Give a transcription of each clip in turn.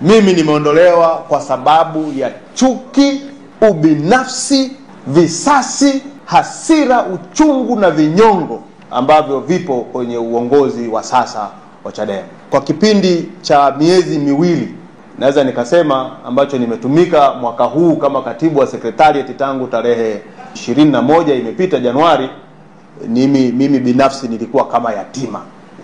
Mimi nimeondolewa kwa sababu ya chuki, ubinafsi, visasi, hasira, uchungu na vinyongo ambavyo vipo kwenye uongozi wa sasa wa Chadema. Kwa kipindi cha miezi miwili naweza nikasema ambacho nimetumika mwaka huu kama katibu wa secretariat tangu tarehe 21 imepita Januari, mimi binafsi nilikuwa kama yatima.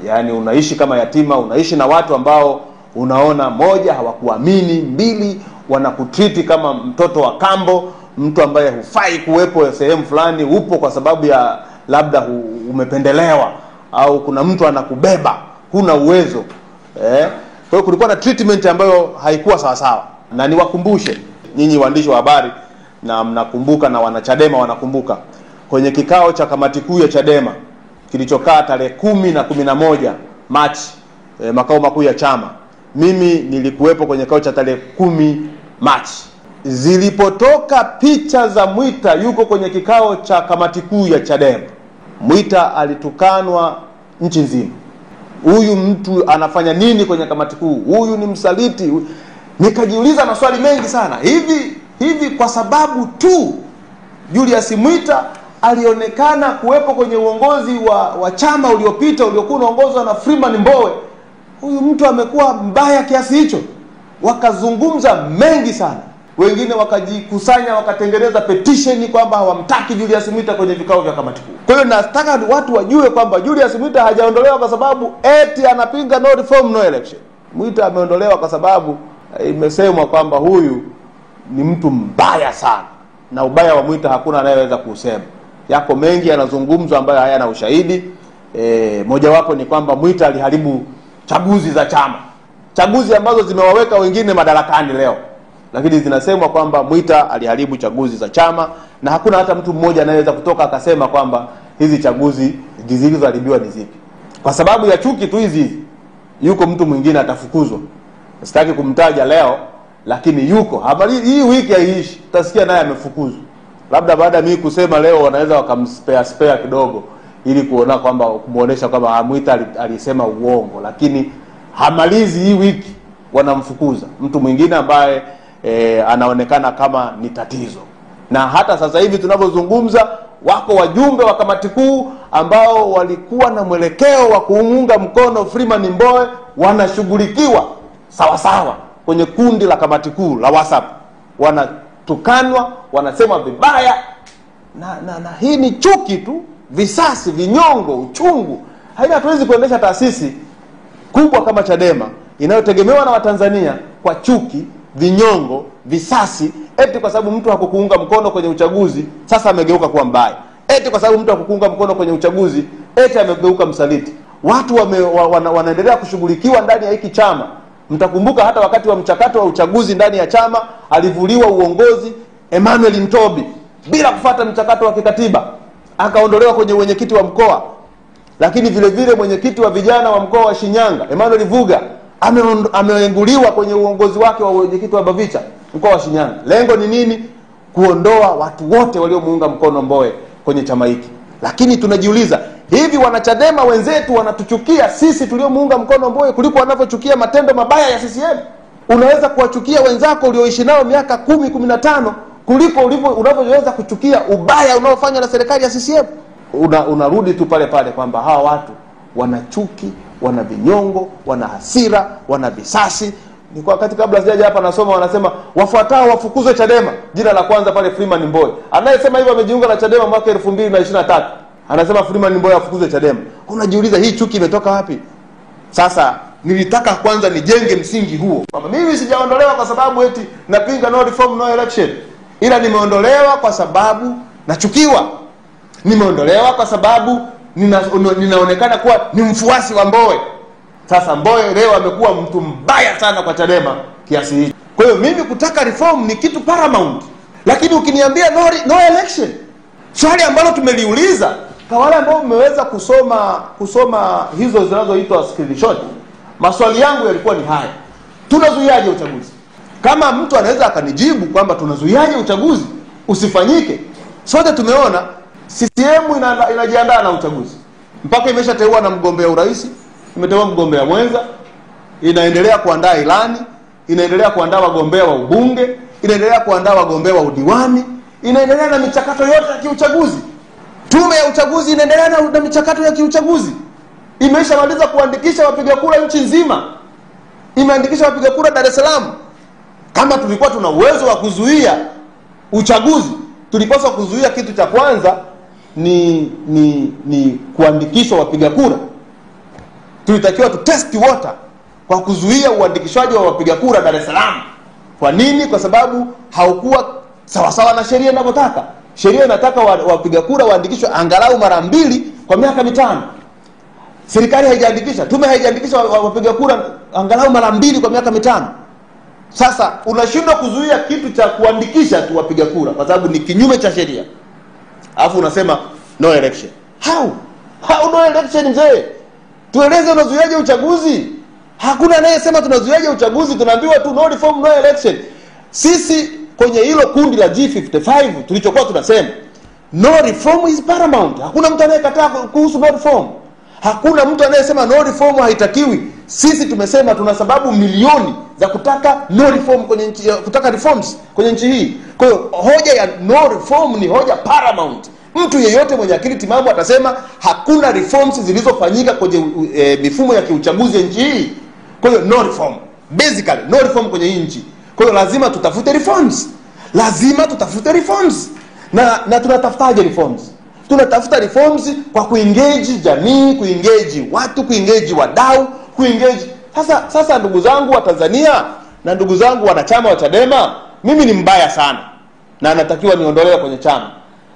Yaani unaishi kama yatima, unaishi na watu ambao unaona, moja, hawakuamini; mbili, wanakutriti kama mtoto wa kambo, mtu ambaye hufai kuwepo sehemu fulani, upo kwa sababu ya labda umependelewa au kuna mtu anakubeba, huna uwezo. Kwa hiyo kulikuwa na treatment ambayo haikuwa sawa sawa. Na niwakumbushe nyinyi waandishi wa habari, na mnakumbuka na wanachadema wanakumbuka, kwenye kikao cha kamati kuu ya Chadema kilichokaa tarehe 10 na 11 Machi, makao makuu ya chama, mimi nilikuwepo kwenye kikao cha tarehe 10 Machi. Zilipotoka picha za Mwita yuko kwenye kikao cha kamati kuu ya Chadema, Mwita alitukanwa nchi nzima. Huyu mtu anafanya nini kwenye kamati kuu? Huyu ni msaliti. Nikajiuliza maswali mengi sana. Hivi kwa sababu tu Julius Mwita alionekana kuwepo kwenye uongozi wa chama uliopita uliokuwa unaongozwa na Freeman Mbowe, huyu mtu amekuwa mbaya kiasi hicho? Wakazungumza mengi sana. Wengine wakajikusanya wakatengeneza petition kwamba hawamtaki Julius Mwita kwenye vikao vya kamati kuu. Kwa hiyo nataka watu wajue kwamba Julius Mwita hajaondolewa kwa sababu eti anapinga no reform no election. Mwita ameondolewa kwa sababu imesemwa kwamba huyu ni mtu mbaya sana, na ubaya wa Mwita hakuna anayeweza kusema. Yako mengi yanazungumzwa ambayo hayana ushahidi. Mojawapo ni kwamba Mwita aliharibu chaguzi za chama, chaguzi ambazo zimewaweka wengine madarakani leo, lakini zinasemwa kwamba Mwita aliharibu chaguzi za chama, na hakuna hata mtu mmoja anayeweza kutoka akasema kwamba hizi chaguzi zilizoharibiwa ni zipi. Kwa sababu ya chuki tu hizi, yuko mtu mwingine atafukuzwa, sitaki kumtaja leo, lakini yuko habari hii wiki haiishi utasikia naye amefukuzwa. Labda baada ya mimi kusema leo wanaweza wakamspare kidogo ili kuona kwamba kumuonesha kwamba Mwita alisema uongo, lakini hamalizi hii wiki wanamfukuza mtu mwingine ambaye anaonekana kama ni tatizo. Na hata sasa hivi tunavyozungumza, wako wajumbe wa kamati kuu ambao walikuwa na mwelekeo wa kuunga mkono Freeman Mbowe wanashughulikiwa sawa sawa kwenye kundi la kamati kuu la WhatsApp, wanatukanwa, wanasema vibaya, na hii ni chuki tu, visasi, vinyongo, uchungu. Hatuwezi kuendesha taasisi kubwa kama Chadema inayotegemewa na Watanzania kwa chuki, vinyongo, visasi, eti kwa sababu mtu hakukuunga mkono kwenye uchaguzi sasa amegeuka kuwa mbaya, eti kwa sababu mtu hakukuunga mkono kwenye uchaguzi eti amegeuka msaliti. Watu wanaendelea kushughulikiwa ndani ya hiki chama. Mtakumbuka hata wakati wa mchakato wa uchaguzi ndani ya chama alivuliwa uongozi Emmanuel Ntobi bila kufuata mchakato wa kikatiba, akaondolewa kwenye mwenyekiti wa mkoa. Lakini vile vile mwenyekiti wa vijana wa mkoa wa Shinyanga Emmanuel Vuga ameenguliwa kwenye uongozi wake wa mwenyekiti wa Bavicha mkoa wa Shinyanga. Lengo ni nini? Kuondoa watu wote waliomuunga mkono Mbowe kwenye chama hiki. Lakini tunajiuliza, hivi wanachadema wenzetu wanatuchukia sisi tuliomuunga mkono Mbowe kuliko wanavyochukia matendo mabaya ya CCM? Unaweza kuwachukia wenzako ulioishi nao miaka 10, 15 kuliko unavyoweza kuchukia ubaya unaofanywa na serikali ya CCM. Unarudi tu pale pale kwamba hawa watu wana chuki, wana vinyongo, wana hasira, wana visasi. Ni kwa wakati kabla sijaja hapa nasoma wanasema wafuatao wafukuzwe Chadema. Jina la kwanza pale Freeman Mbowe. Anayesema hivyo amejiunga na Chadema mwaka 2023. Anasema Freeman Mbowe afukuzwe Chadema. Unajiuliza hii chuki imetoka wapi? Sasa nilitaka kwanza nijenge msingi huo. Kwamba mimi sijaondolewa kwa sababu eti napinga no reform no election. Ila nimeondolewa kwa sababu nachukiwa. Nimeondolewa kwa sababu ninaonekana kuwa ni mfuasi wa Mbowe. Sasa Mbowe leo amekuwa mtu mbaya sana kwa Chadema kiasi hicho. Kwa hiyo mimi kutaka reform ni kitu paramount. Lakini ukiniambia no election, swali ambalo tumeliuliza kwa wale ambao mmeweza kusoma hizo zinazoitwa screenshot, maswali yangu yalikuwa ni haya: tunazuiaje uchaguzi? Kama mtu anaweza akanijibu kwamba tunazuiaje uchaguzi usifanyike, sote tumeona CCM inajiandaa na uchaguzi. Mpaka imeshateua na mgombea urais, imeteua mgombea mwenza, inaendelea kuandaa ilani, inaendelea kuandaa wagombea wa ubunge, inaendelea kuandaa wagombea wa udiwani, inaendelea na michakato yote ya kiuchaguzi. Tume ya uchaguzi inaendelea na michakato ya kiuchaguzi. Imeshamaliza kuandikisha wapiga kura nchi nzima. Imeandikisha wapiga kura Dar es Salaam. Kama tulikuwa tuna uwezo wa kuzuia uchaguzi, tulipaswa kuzuia kitu cha kwanza ni kuandikishwa wapiga kura. Tulitakiwa tu test water kwa kuzuia uandikishwaji wa wapiga kura Dar es Salaam. Kwa nini? Kwa sababu haukuwa sawa na sheria inavyotaka. Sheria inataka wapiga kura waandikishwe angalau mara 2 kwa miaka 5. Serikali haijaandikisha, tume haijaandikisha wapiga kura angalau mara 2 kwa miaka 5. Sasa unashindwa kuzuia kitu cha kuandikisha tu wapiga kura kwa sababu ni kinyume cha sheria. Alafu unasema no election. How no election mzee? Tueleze unazuiaje uchaguzi? Hakuna anayesema tunazuiaje uchaguzi, tunaambiwa tu no reform no election. Sisi kwenye hilo kundi la G55 tulichokuwa tunasema no reform is paramount. Hakuna mtu anayekataa kuhusu no reform. Hakuna mtu anayesema no reform haitakiwi. Sisi tumesema tuna sababu milioni za kutaka no reform kwenye nchi, kutaka reforms kwenye nchi hii. Kwa hiyo hoja ya no reform ni hoja paramount. Mtu yeyote mwenye akili timamu atasema hakuna reforms zilizofanyika kwenye mifumo ya kiuchaguzi ya nchi hii. Kwa hiyo no reform. Basically no reform kwenye hii nchi. Kwa hiyo lazima tutafute reforms. Lazima tutafute reforms. Na tunatafutaje reforms? Tunatafuta reforms kwa kuengage jamii, kuengage watu, kuengage wadau, kuengage. Sasa ndugu zangu wa Tanzania na ndugu zangu wanachama wa Chadema, mimi ni mbaya sana na natakiwa niondolewe kwenye chama.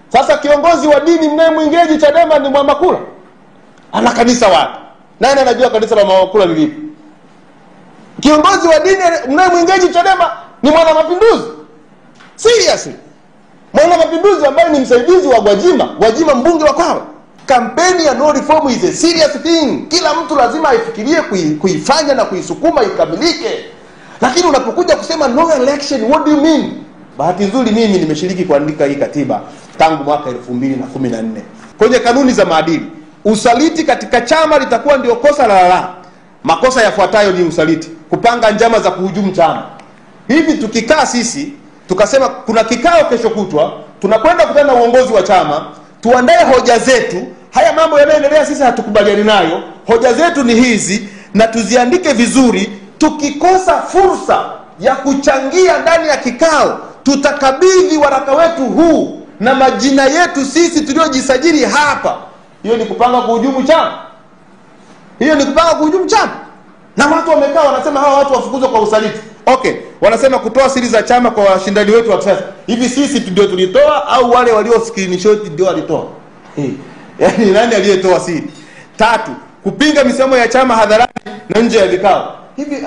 Sasa kiongozi wa dini mnayemuengage Chadema ni Mwamakula. Ana kanisa wapi? Nani anajua kanisa la Mwamakula ni lipi? Kiongozi wa dini mnayemuengage Chadema ni Mwana Mapinduzi. Seriously. Mwana Mapinduzi ambaye ni msaidizi wa Gwajima mbunge wa Kawe. Kampeni ya no reform is a serious thing. Kila mtu lazima aifikirie kuifanya na kuisukuma ikamilike. Lakini unapokuja kusema no election, what do you mean? Bahati nzuri mimi nimeshiriki kuandika hii katiba tangu mwaka 2014. Kwenye kanuni za maadili, usaliti katika chama litakuwa ndio kosa la. Makosa yafuatayo ni usaliti: kupanga njama za kuhujumu chama. Hivi tukikaa sisi tukasema kuna kikao kesho kutwa, tunakwenda kukutana na uongozi wa chama, tuandae hoja zetu, haya mambo yanayoendelea sisi hatukubaliani nayo, hoja zetu ni hizi na tuziandike vizuri, tukikosa fursa ya kuchangia ndani ya kikao, tutakabidhi waraka wetu huu na majina yetu sisi tuliojisajili hapa. Hiyo ni kupanga kuhujumu chama. Hiyo ni kupanga kuhujumu chama. Na watu wamekaa wanasema hawa watu wafukuzwe kwa usaliti. Okay, wanasema kutoa siri za chama kwa washindani wetu wa kisiasa. Hivi sisi ndio tulitoa au wale walio screenshot ndio walitoa? Yaani nani aliyetoa siri? 3, kupinga misimamo ya chama hadharani na nje ya vikao. Hivi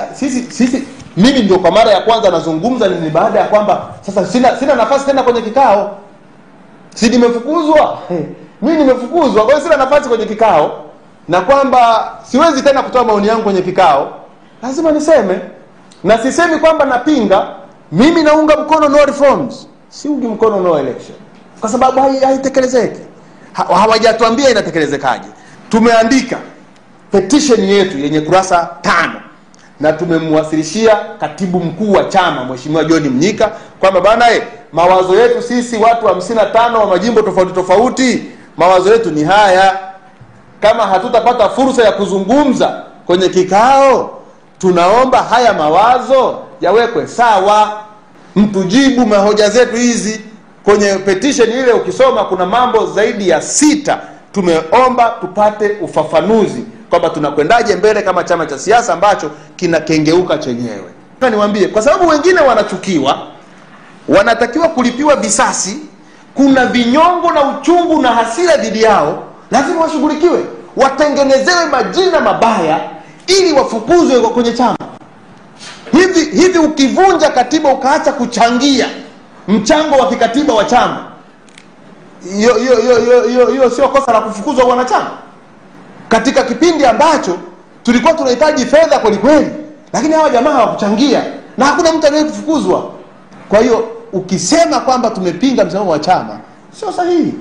sisi mimi ndio kwa mara ya kwanza nazungumza ni baada ya kwamba sasa sina nafasi tena kwenye kikao. Si nimefukuzwa? Mimi nimefukuzwa, kwa hiyo sina nafasi kwenye kikao na kwamba siwezi tena kutoa maoni yangu kwenye kikao. Lazima niseme. Na sisemi kwamba napinga, mimi naunga mkono no reforms. Siungi mkono no election. Kwa sababu haitekelezeki. Hawajatuambia inatekelezekaje. Tumeandika petition yetu yenye kurasa 5 na tumemwasilishia katibu mkuu wa chama Mheshimiwa John Mnyika kwamba bana mawazo yetu sisi watu 55 wa majimbo tofauti tofauti, mawazo yetu ni haya. Kama hatutapata fursa ya kuzungumza kwenye kikao, tunaomba haya mawazo yawekwe sawa, mtujibu mahoja zetu hizi. Kwenye petition ile ukisoma kuna mambo zaidi ya 6 tumeomba tupate ufafanuzi kwamba tunakwendaje mbele kama chama cha siasa ambacho kinakengeuka chenyewe. Niwaambie, kwa sababu wengine wanachukiwa, wanatakiwa kulipiwa visasi, kuna vinyongo na uchungu na hasira dhidi yao, lazima washughulikiwe, watengenezewe majina mabaya ili wafukuzwe kwenye chama. Hivi ukivunja katiba ukaacha kuchangia mchango wa kikatiba wa chama, hiyo sio kosa la kufukuzwa wanachama? Katika kipindi ambacho tulikuwa tunahitaji fedha kweli kweli, lakini hawa jamaa hawakuchangia na hakuna mtu anayekufukuzwa. Kwa hiyo ukisema kwamba tumepinga msimamo wa chama, sio sahihi.